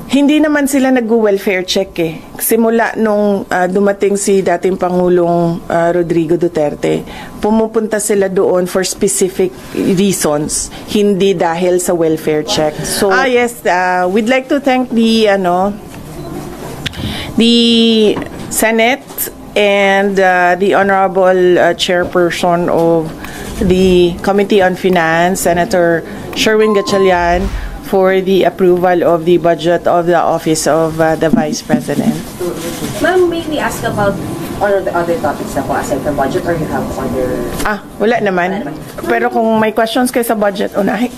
Hindi naman sila nag-welfare check eh. Simula nung dumating si dating Pangulong Rodrigo Duterte, pumupunta sila doon for specific reasons, hindi dahil sa welfare check. So, yes, we'd like to thank the Senate and the Honorable Chairperson of the Committee on Finance, Senator Sherwin Gatchalian, for the approval of the budget of the Office of the Vice President. Ma'am, may we ask about the other topics na po aside from budget, or you have other... Wala naman. Pero kung may questions kayo sa budget, unahin.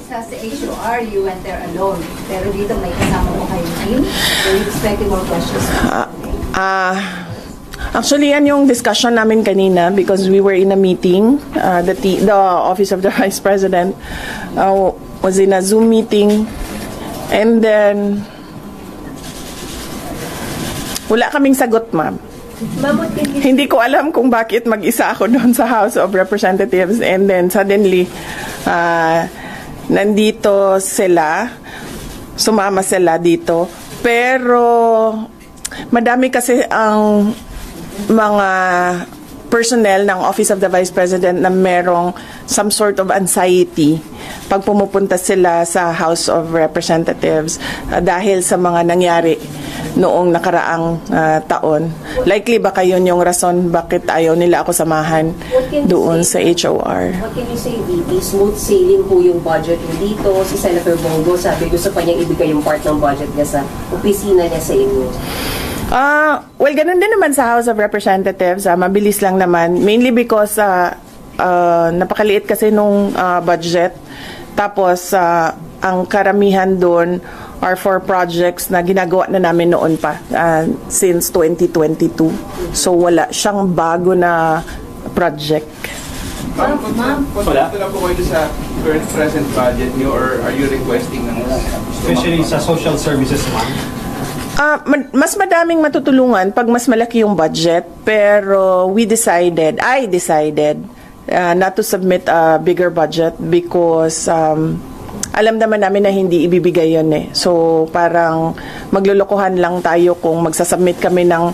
Sa HOR, you went there alone. Pero dito may kasama mo kayong team. Are you expecting more questions? Actually, yan yung discussion namin kanina because we were in a meeting. The Office of the Vice President was in a Zoom meeting. And then, wala kaming sagot, ma'am. Hindi ko alam kung bakit mag-isa ako doon sa House of Representatives. And then, suddenly, nandito sila. Sumama sila dito. Pero, madami kasi ang mga personnel ng Office of the Vice President na merong some sort of anxiety pag pumupunta sila sa House of Representatives dahil sa mga nangyari noong nakaraang taon. Likely baka yun yung rason bakit ayaw nila ako samahan doon sa HOR. What can you say, VP? Smooth sailing po yung budget mo dito. Si Senator Bongo sabi gusto pa niyang ibigay yung part ng budget niya sa opisina niya sa inyo. Well, ganun din naman sa House of Representatives. Mabilis lang naman. Mainly because napakaliit kasi nung budget. Tapos, ang karamihan doon are for projects na ginagawa na namin noon pa since 2022. So, wala siyang bago na project. Ma'am, wala lang po kayo sa current present budget niyo, or are you requesting ng... Especially sa social services, ma'am? Mas madaming matutulungan pag mas malaki yung budget, pero I decided not to submit a bigger budget because alam naman namin na hindi ibibigay yun eh. So parang maglulukuhan lang tayo kung magsasubmit kami ng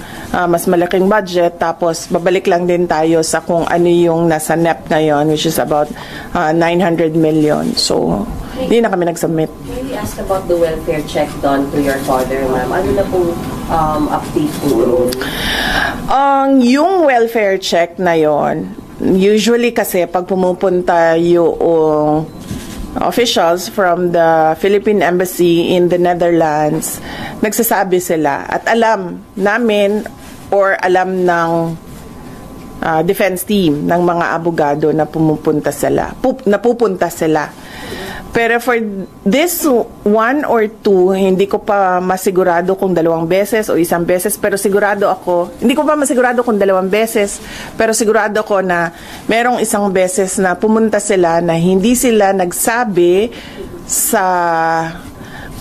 mas malaking budget, tapos babalik lang din tayo sa kung ano yung nasa NEP ngayon, which is about 900 million. So hindi na kami nag-submit. May we ask about the welfare check done to your father, ma'am? Ano na pong update po? Yung welfare check na yon, usually kasi pag pumupunta yung officials from the Philippine Embassy in the Netherlands, nagsasabi sila at alam namin or alam ng defense team ng mga abogado na pupunta sila. Pero for this one or two, hindi ko pa masigurado kung 2 beses o 1 beses, pero sigurado ako, hindi ko pa masigurado kung 2 beses, pero sigurado ko na merong 1 beses na pumunta sila na hindi sila nagsabi sa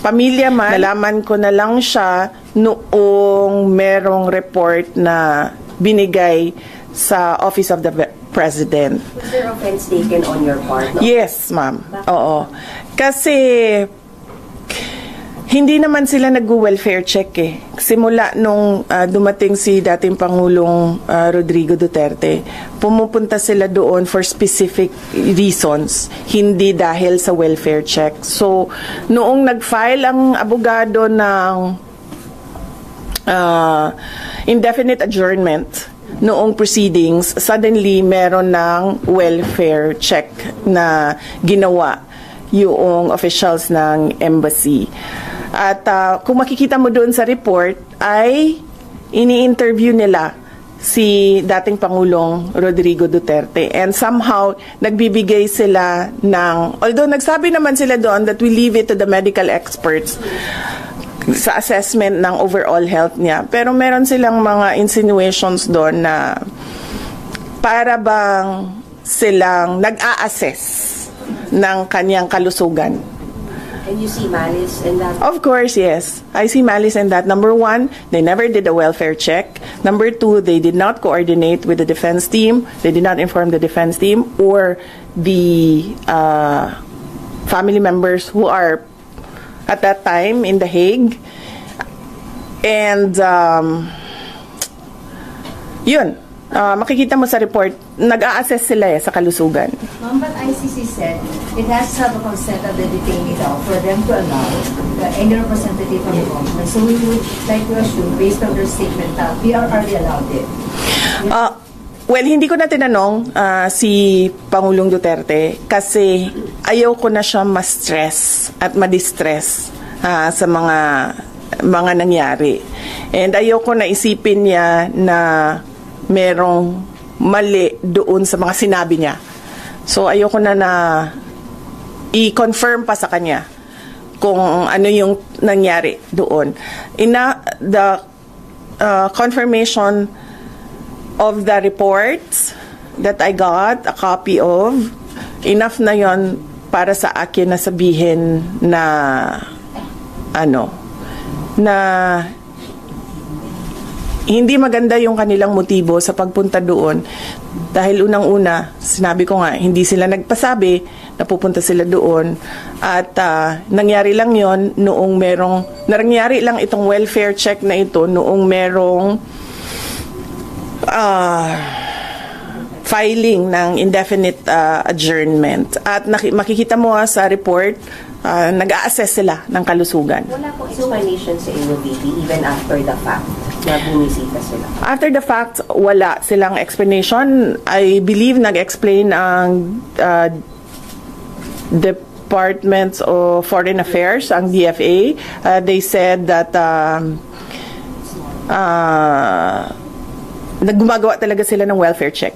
pamilya man. Nalaman ko na lang siya noong merong report na binigay sa Office of the President. Was there offense taken on your part? No? Yes, ma'am. Oo. Kasi hindi naman sila nag-welfare check eh. Simula nung dumating si dating Pangulong Rodrigo Duterte, pumupunta sila doon for specific reasons, hindi dahil sa welfare check. So, noong nag-file ang abogado ng indefinite adjournment noong proceedings, suddenly meron ng welfare check na ginawa yung officials ng embassy. At kung makikita mo doon sa report, ay ini-interview nila si dating Pangulong Rodrigo Duterte. And somehow, nagbibigay sila ng, although nagsabi naman sila doon that we leave it to the medical experts sa assessment ng overall health niya. Pero meron silang mga insinuations doon na para bang silang nag-a-assess ng kanyang kalusugan. And you see malice in that? Of course, yes. I see malice in that. Number 1, they never did a welfare check. Number 2, they did not coordinate with the defense team. They did not inform the defense team or the family members who are at that time in The Hague. And yun, makikita mo sa report, nag-a-assess sila sa kalusugan. Ma'am, but ICC said it has to have a consent of the detainee daw for them to allow any representative from the government. So we would like to assume, based on their statement, that we are already allowed it. Well, hindi ko na tinanong si Pangulong Duterte kasi ayaw ko na siya ma-stress at ma-distress sa mga nangyari. And ayaw ko na isipin niya na merong mali doon sa mga sinabi niya. So ayaw ko na i-confirm pa sa kanya kung ano yung nangyari doon. The confirmation of the reports that I got a copy of, enough na yon para sa akin na sabihin na hindi maganda yung kanilang motibo sa pagpunta doon. Dahil unang-una, sinabi ko nga, hindi sila nagpasabi na pupunta sila doon. At nangyari lang yon noong nangyari lang itong welfare check na ito noong merong filing ng indefinite adjournment. At makikita mo sa report, nag-a-assess sila ng kalusugan. Wala pong explanation sa inyo, baby, even after the fact na bumisita sila? After the fact, wala silang explanation. I believe nag-explain ang Department of Foreign Affairs, ang DFA. They said that naggumagawa talaga sila ng welfare check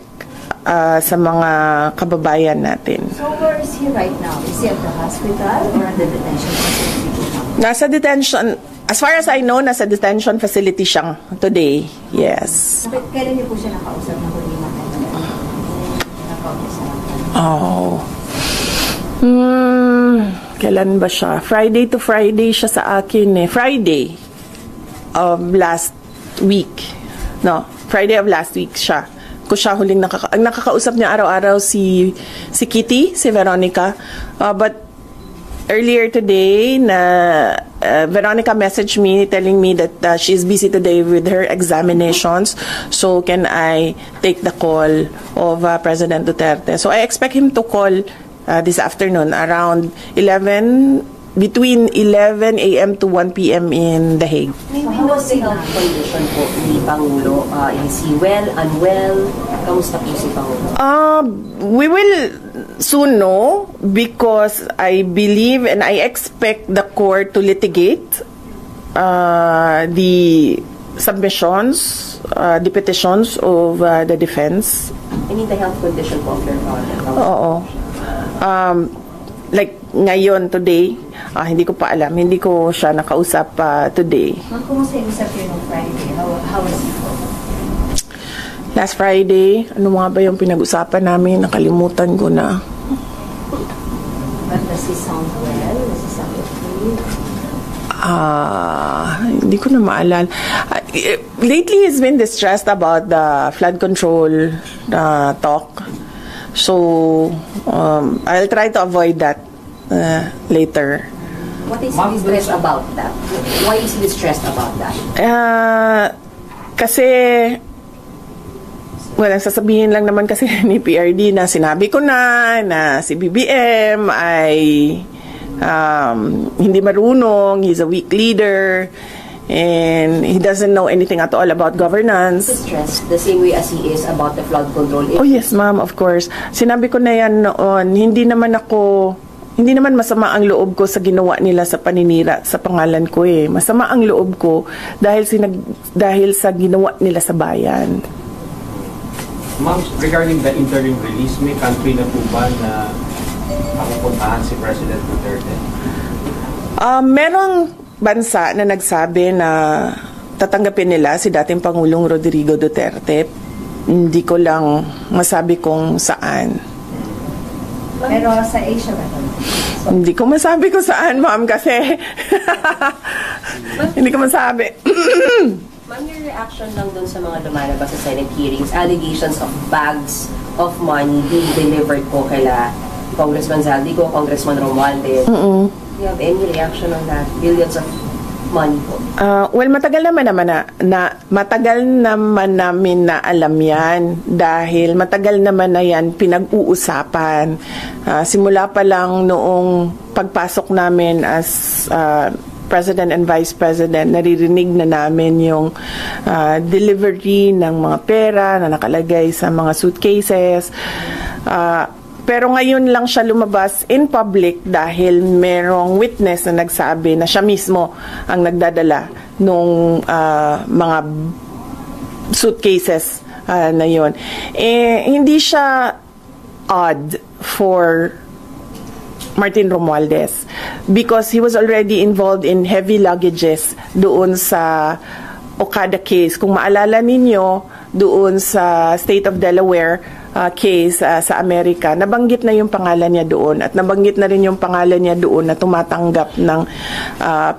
sa mga kababayan natin. So where is he right now? Is he at the hospital or at the detention facility? Nasa detention, as far as I know, nasa detention facility siyang today. Yes. Kailan niyo po siya nakausap na huli Kailan ba siya? Friday to Friday siya sa akin Friday of last week. No, Friday of last week siya. Ko siya huling ang nakakausap niya araw-araw si Kitty, si Veronica. But earlier today, Veronica messaged me telling me that she's busy today with her examinations. So can I take the call of President Duterte? So I expect him to call this afternoon around between 11 a.m. to 1 p.m. in The Hague. How was the health condition po ni Pangulo? Is he well, unwell? Kamusta po si Pangulo? We will soon know because I believe and I expect the court to litigate the submissions, the petitions of the defense. I mean the health condition po of your father. Oo. Like ngayon, today, hindi ko pa alam. Hindi ko siya nakausap today. Ma'am, kumusta yung usap yun on Friday? How was it? Last Friday, ano nga ba yung pinag-usapan namin? Nakalimutan ko na. But does he sound well? Does he sound okay? Hindi ko na maalala. Lately, he's been distressed about the flood control talk. So, I'll try to avoid that later. What is he distressed about that? Why is he distressed about that? Kasi, well, sasabihin lang naman kasi ni PRD na sinabi ko na si BBM ay hindi marunong, he's a weak leader, and he doesn't know anything at all about governance. Stressed the same way as he is about the flood control. Oh yes, ma'am, of course. Sinabi ko na yan noon, hindi naman masama ang loob ko sa ginawa nila sa paninira sa pangalan ko Masama ang loob ko dahil sa ginawa nila sa bayan. Ma'am, regarding the interim release, may country na po ba na mapupuntahan si President Duterte? Merong bansa na nagsabi na tatanggapin nila si dating Pangulong Rodrigo Duterte. Hindi ko lang masabi kung saan. Pero sa Asia ba? Hindi ko masabi kung saan, ma'am, kasi hindi ko masabi. Ma'am, your reaction lang dun sa mga lumalabas sa Senate hearings, allegations of bags of money being delivered po kaila Congressman Zaldico, Congressman Romualdez. you have any reaction on that? Billions of money po. Well, matagal naman namin na alam yan dahil matagal naman na yan pinag-uusapan. Simula pa lang noong pagpasok namin as President and Vice President, naririnig na namin yung delivery ng mga pera na nakalagay sa mga suitcases. Pero ngayon lang siya lumabas in public dahil merong witness na nagsabi na siya mismo ang nagdadala nung mga suitcases na yun. Hindi siya odd for Martin Romualdez because he was already involved in heavy luggages doon sa Okada case. Kung maalala ninyo, doon sa State of Delaware case sa Amerika, nabanggit na yung pangalan niya doon at nabanggit na rin yung pangalan niya doon na tumatanggap ng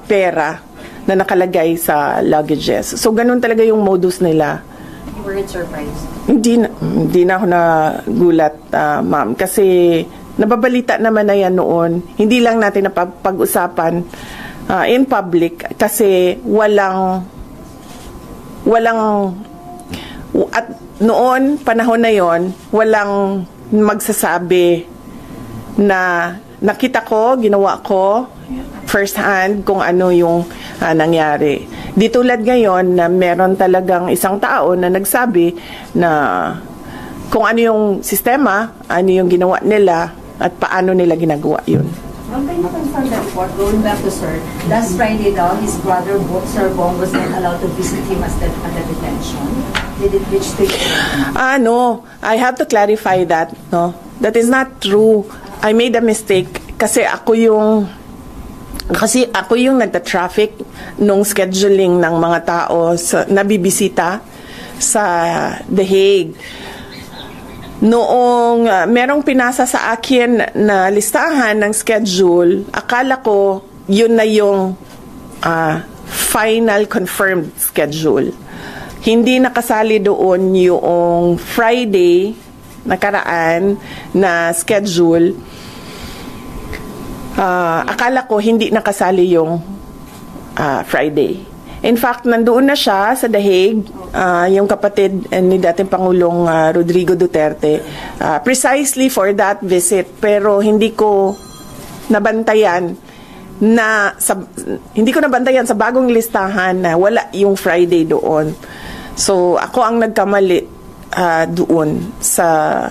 pera na nakalagay sa luggages. So, ganun talaga yung modus nila. You weren't surprised? Hindi na ako nagulat, ma'am. Kasi nababalita naman na yan noon. Hindi lang natin napag-usapan in public kasi at noon, panahon na yon, walang magsasabi na nakita ko, ginawa ko first hand kung ano yung nangyari. Di tulad ngayon na meron talagang isang tao na nagsabi na kung ano yung sistema, ano yung ginawa nila at paano nila ginagawa yun. Can you confirm the report, going back to Sir, last Friday daw, his brother, Sir Bong, was not allowed to visit him at the detention? Did it reach to you? No. I have to clarify that. No, that is not true. I made a mistake kasi ako yung nagta-traffic nung scheduling ng mga tao na bibisita sa The Hague. Noong merong pinasa sa akin na listahan ng schedule, akala ko yun na yung final confirmed schedule. Hindi nakasali doon yung Friday nakaraan na schedule. Akala ko hindi nakasali yung Friday. In fact, nandoon na siya sa The Hague, yung kapatid ni dating Pangulong Rodrigo Duterte, precisely for that visit. Pero hindi ko nabantayan sa bagong listahan na wala yung Friday doon. So, ako ang nagkamali doon sa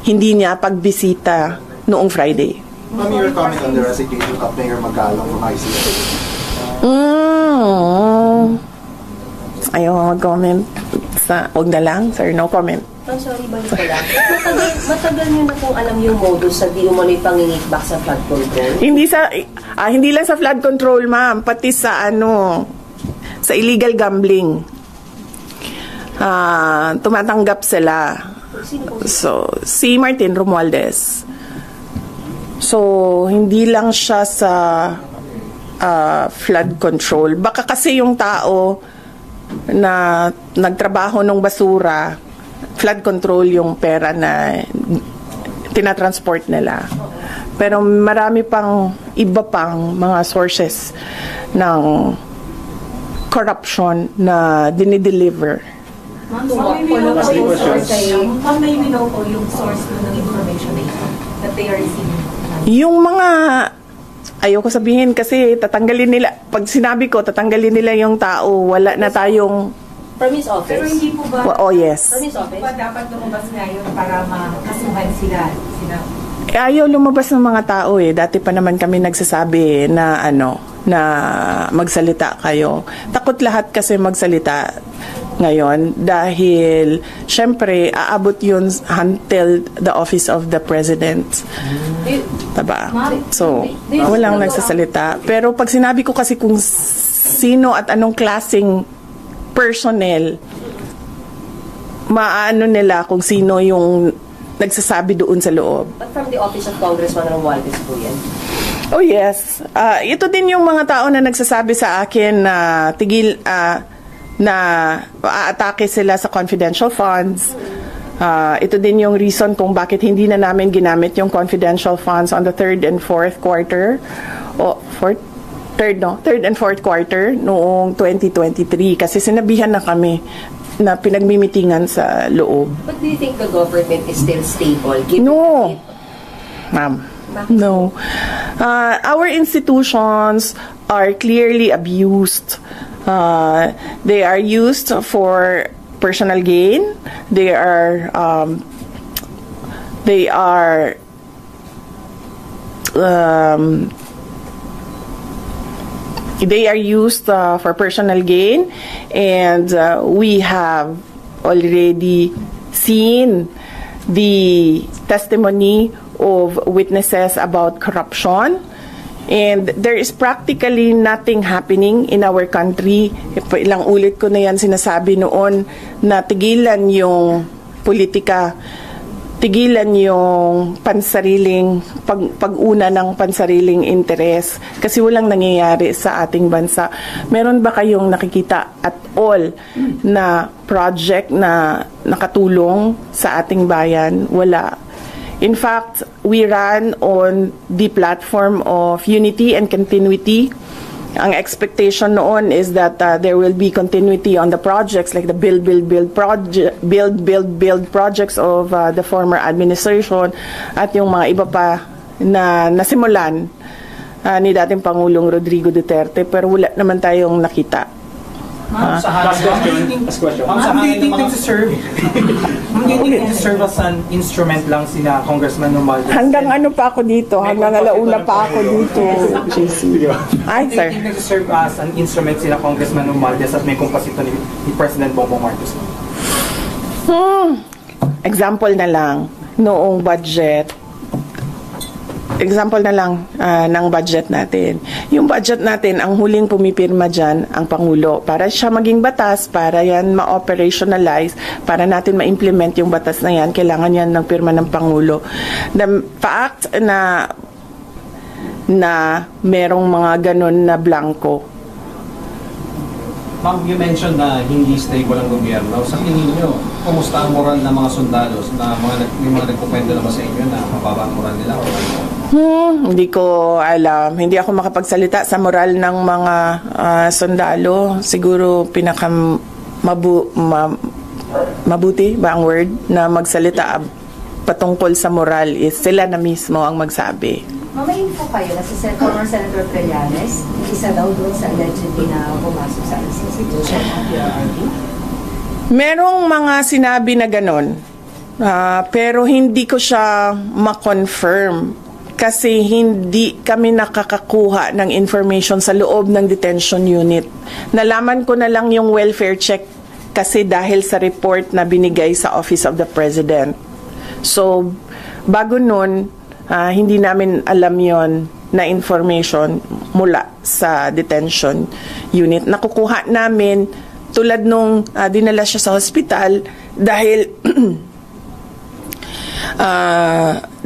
hindi niya pagbisita noong Friday. Ma'am, your comment on the resignation of Mayor Magalong from ICC? Ayaw mag-comment wag na lang, sir, no comment. I'm sorry, balik ko lang. Matagal niyo na kung alam yung modus sa di umano'y pangingitbak sa flood control? Hindi lang sa flood control, ma'am, pati sa sa illegal gambling. Tumatanggap sila. So, si Martin Romualdez. So, hindi lang siya sa flood control. Baka kasi yung tao na nagtrabaho ng basura, flood control yung pera na tinatransport nila. Pero marami pang iba pang mga sources ng corruption na dinideliver. Ma'am, may we know po yung source ng information na ito that they are receiving? Yung mga ayoko sabihin kasi tatanggalin nila. Pag sinabi ko, tatanggalin nila yung tao. Wala na tayong... From his office? Pero hindi po ba... Oh, yes. From his office? Ba dapat lumabas ngayon para makasuhan sila? Ayaw lumabas ng mga tao eh. Dati pa naman kami nagsasabi na na magsalita kayo. Takot lahat kasi magsalita ngayon dahil syempre aabot yun until the office of the president. Diba? So, walang nagsasalita. Pero pag sinabi ko kasi kung sino at anong klaseng personnel, maano nila kung sino yung nagsasabi doon sa loob. But from the office of Congressman Romualdez po yan? Oh yes. Ito din yung mga tao na nagsasabi sa akin na na aatake sila sa confidential funds. Ito din yung reason kung bakit hindi na namin ginamit yung confidential funds on the third and fourth quarter. Third and fourth quarter noong 2023 kasi sinabihan na kami na pinagmimitingan sa loob. But do you think the government is still stable? No. Ma'am. No. Our institutions are clearly abused. They are used for personal gain. They are used for personal gain, and we have already seen the testimony of witnesses about corruption, and there is practically nothing happening in our country. Ilang ulit ko na yan sinasabi noon na tigilan yung politika, tigilan yung pansariling pag-una ng pansariling interes kasi walang nangyayari sa ating bansa. Meron ba kayong nakikita at all na project na nakatulong sa ating bayan? Wala. In fact, we ran on the platform of unity and continuity. Ang expectation noon is that there will be continuity on the projects like the build projects of the former administration at yung mga iba pa na nasimulan ni dating Pangulong Rodrigo Duterte, pero wala naman tayong nakita. Ma'am, last question. Ma'am, do you think nagsiserve as an instrument lang sina Congressman Romualdez? Hanggang ano pa ako dito? Hanggang alauna pa ako dito, JC. Ay, sir. Do you think nagsiserve as an instrument sina Congressman Romualdez at may kumpasito ni President Bongbong Marcos? Example na lang, noong budget, example na lang ng budget natin. Yung budget natin, ang huling pumipirma dyan, ang Pangulo. Para siya maging batas, para yan ma-operationalize, para natin ma-implement yung batas na yan, kailangan yan ng pirma ng Pangulo. The fact na merong mga ganun na blanco. Ma'am, you mentioned na hindi stable ang gobyerno. Sa tingin nyo, kumusta ang moral ng mga sundalos na may mga nagpukwento na ba sa inyo na mababa ang moral nila? Hindi ko alam. Hindi ako makapagsalita sa moral ng mga sundalo. Siguro mabuti ba ang word na magsalita patungkol sa moral is sila na mismo ang magsabi. May info kayo na si former Senator Trillanes, isa daw doon sa allegedly na pumasok sa institution of PRRD? Merong mga sinabi na ganon, pero hindi ko siya ma-confirm kasi hindi kami nakakakuha ng information sa loob ng detention unit. Nalaman ko na lang yung welfare check kasi dahil sa report na binigay sa Office of the President. So, bago nun, hindi namin alam yon na information mula sa detention unit. Nakukuha namin tulad nung dinala siya sa hospital dahil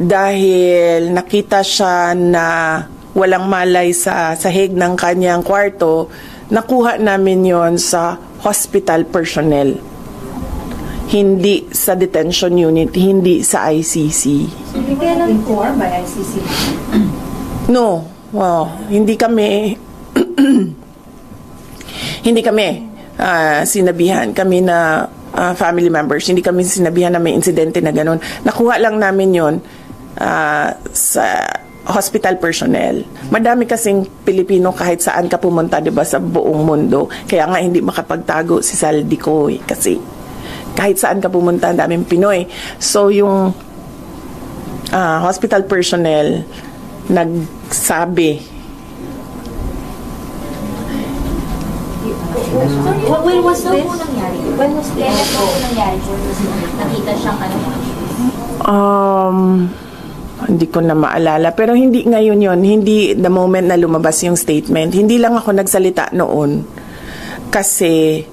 dahil nakita siya na walang malay sa sahig ng kanyang kwarto, nakuha namin yon sa hospital personnel. Hindi sa detention unit, hindi sa ICC. Hindi kayo nag-inform by ICC? No. Hindi kami hindi kami sinabihan kami na family members. Hindi kami sinabihan na may insidente na ganun. Nakuha lang namin yon sa hospital personnel. Madami kasing Pilipino kahit saan ka pumunta, 'di ba, sa buong mundo. Kaya nga hindi makapagtago si Saldico kasi kahit saan ka pumunta, ang daming Pinoy. So, yung hospital personnel nagsabi. When was this? When was this? Nangyari? Nakita siyang Hindi ko na maalala. Pero hindi ngayon yon. Hindi the moment na lumabas yung statement. Hindi lang ako nagsalita noon. Kasi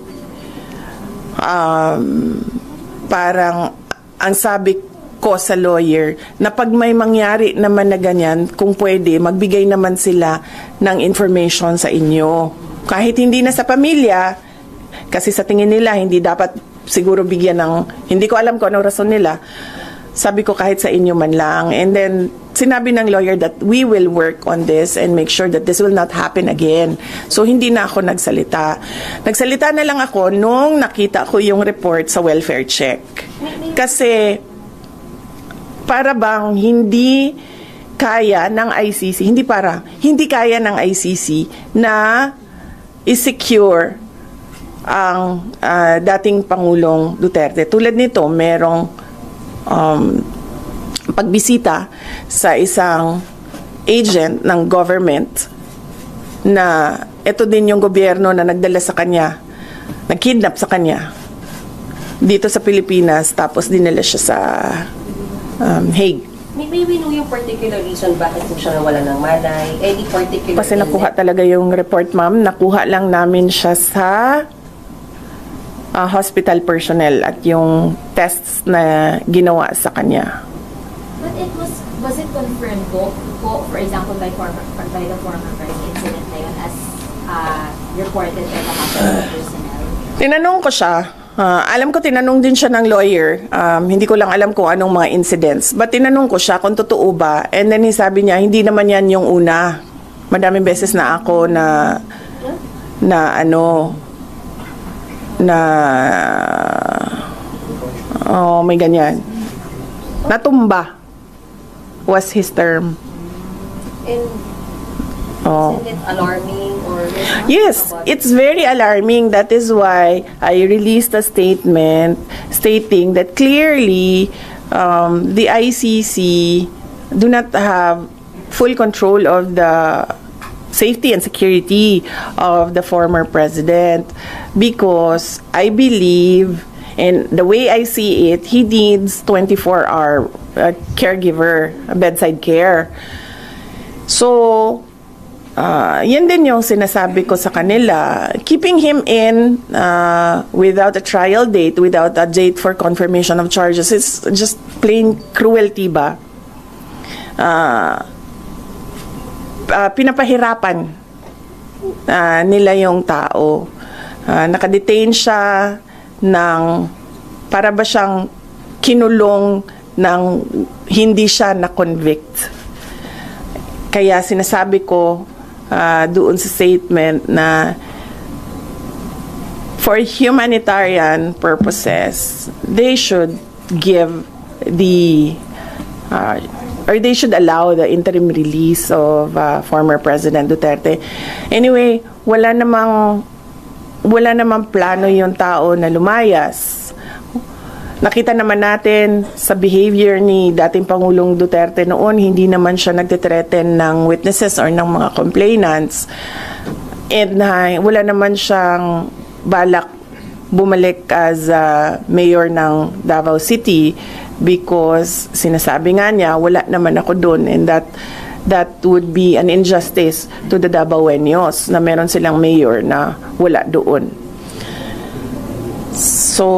parang ang sabi ko sa lawyer na pag may mangyari naman na ganyan, kung pwede, magbigay naman sila ng information sa inyo. Kahit hindi na sa pamilya, kasi sa tingin nila hindi dapat siguro bigyan ng, hindi ko alam kung anong rason nila. Sabi ko kahit sa inyo man lang. And then, sinabi ng lawyer that we will work on this and make sure that this will not happen again. So, hindi na ako nagsalita. Nagsalita na lang ako nung nakita ko yung report sa welfare check. Kasi, para bang hindi kaya ng ICC, hindi kaya ng ICC na i-secure ang dating Pangulong Duterte. Tulad nito, merong pagbisita sa isang agent ng government na ito din yung gobyerno na nagdala sa kanya, nag-kidnap sa kanya dito sa Pilipinas, tapos dinala siya sa Hague. Maybe we know yung particular reason bakit po siya nawala ng malay, any particular... Kasi nakuha talaga yung report, ma'am. Nakuha lang namin siya sa hospital personnel at yung tests na ginawa sa kanya. But was it confirmed po, for example, by the former first incident na yun as reported by the hospital personnel? Tinanong ko siya. Alam ko tinanong din siya ng lawyer. Hindi ko lang alam kung anong mga incidents. But tinanong ko siya kung totoo ba. And then sabi niya, hindi naman yan yung una. Madaming beses na ako may ganyan. Natumba was his term. And isn't it alarming or... Yes, it's very alarming. That is why I released a statement stating that clearly the ICC do not have full control of the safety and security of the former president, because I believe, and the way I see it, he needs 24-hour caregiver, bedside care. So, yan din yung sinasabi ko sa kanila. Keeping him in without a trial date, without a date for confirmation of charges, is just plain cruelty ba? Pinapahirapan nila yung tao. Nakadetain siya ng para ba siyang kinulong ng hindi siya na-convict. Kaya sinasabi ko doon sa statement na for humanitarian purposes, they should give the or they should allow the interim release of former President Duterte. Anyway, wala namang plano yung tao na lumayas. Nakita naman natin sa behavior ni dating Pangulong Duterte noon, hindi naman siya nagtitreten ng witnesses or ng mga complainants. And wala naman siyang balak bumalik as mayor ng Davao City, because sinasabi nga niya, wala naman ako doon, and that would be an injustice to the Davaoenos na meron silang mayor na wala doon. So,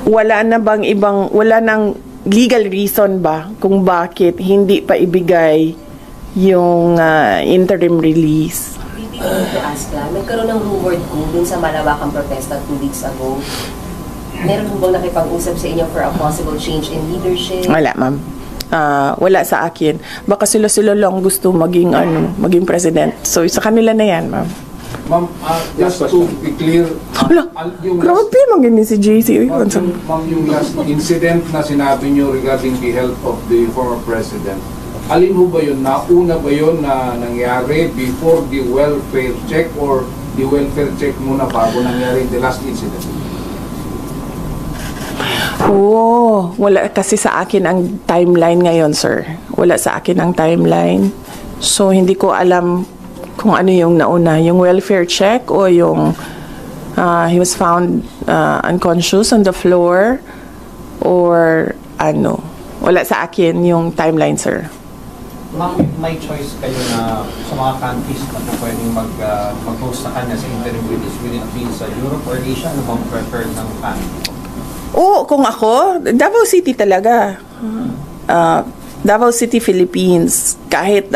wala nang legal reason ba kung bakit hindi pa ibigay yung interim release? Maybe we need to ask lang, nagkaroon ng rumor dun sa malawakang protesta 2 weeks ago. Meron mo bang nakipag-usap sa inyo for a possible change in leadership? Wala, ma'am. Wala sa akin. Baka sila lang gusto maging president. So, sa kanila na yan, ma'am. Ma'am, just to be clear, grabe maging si JC. Ma'am, yung last incident na sinabi nyo regarding the health of the former president, alin ho ba yun? Nauna ba yun na nangyari before the welfare check, or the welfare check muna bago nangyari the last incident? Wala kasi sa akin ang timeline ngayon, sir. Wala sa akin ang timeline. So, hindi ko alam kung ano yung nauna. Yung welfare check o yung he was found unconscious on the floor, or ano. Wala sa akin yung timeline, sir. Ma'am, may choice kayo na sa mga countries na pwedeng mag-host sa kanya sa interim release, will it be sa Europe or Asia? Ano bang preferred ng country? Kung ako, Davao City talaga. Davao City, Philippines. Kahit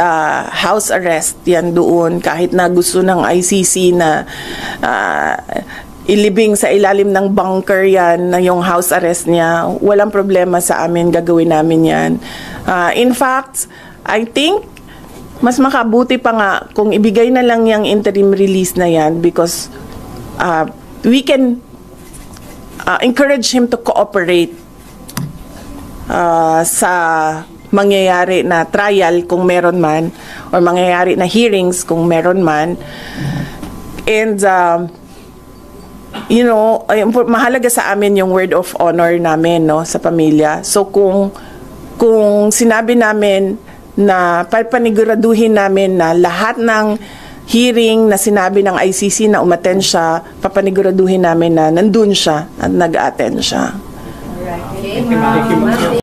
house arrest yan doon, kahit na gusto ng ICC na ilibing sa ilalim ng bunker yan, na yung house arrest niya, walang problema sa amin, gagawin namin yan. In fact, I think, mas makabuti pa nga kung ibigay na lang yung interim release na yan because we can encourage him to cooperate sa mangyayari na trial kung meron man or mangyayari na hearings kung meron man. And you know, mahalaga sa amin yung word of honor namin, no, sa pamilya. So kung sinabi namin na papaniguraduhin namin na lahat ng hearing na sinabi ng ICC na umattend siya, papaniguraduhin namin na nandun siya at nag-attend siya. Alright. Okay, ma'am.